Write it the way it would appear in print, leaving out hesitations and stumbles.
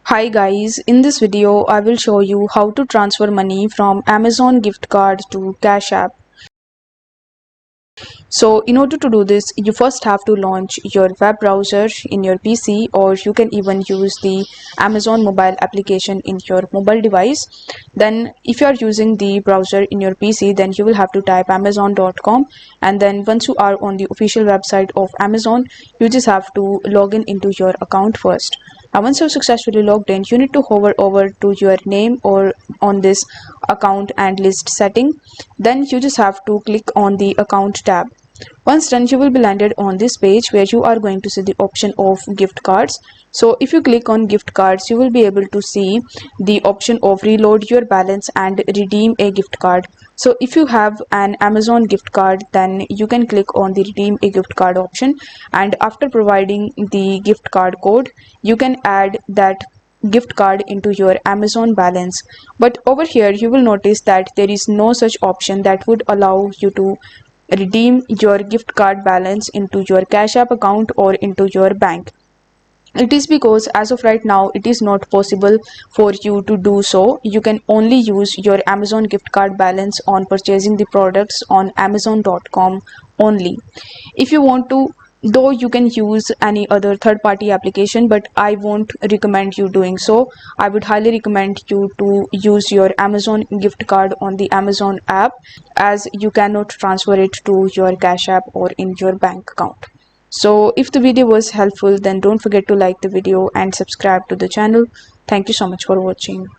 Hi guys, in this video I will show you how to transfer money from Amazon gift card to Cash App. So in order to do this, you first have to launch your web browser in your PC, or you can even use the Amazon mobile application in your mobile device. Then if you are using the browser in your PC, then you will have to type amazon.com, and then once you are on the official website of Amazon, you just have to log in into your account first. Now once you're successfully logged in, you need to hover over to your name or on this account and list setting. Then you just have to click on the account tab. Once done, you will be landed on this page where you are going to see the option of gift cards. So if you click on gift cards, you will be able to see the option of reload your balance and redeem a gift card. So if you have an Amazon gift card, then you can click on the redeem a gift card option, and after providing the gift card code, you can add that gift card into your Amazon balance. But over here you will notice that there is no such option that would allow you to redeem your gift card balance into your Cash App account or into your bank. It is because as of right now it is not possible for you to do so. You can only use your Amazon gift card balance on purchasing the products on amazon.com only. If you want to, though, you can use any other third party application, but I won't recommend you doing so. I would highly recommend you to use your Amazon gift card on the Amazon app, as you cannot transfer it to your Cash App or in your bank account. So if the video was helpful, then don't forget to like the video and subscribe to the channel. Thank you so much for watching.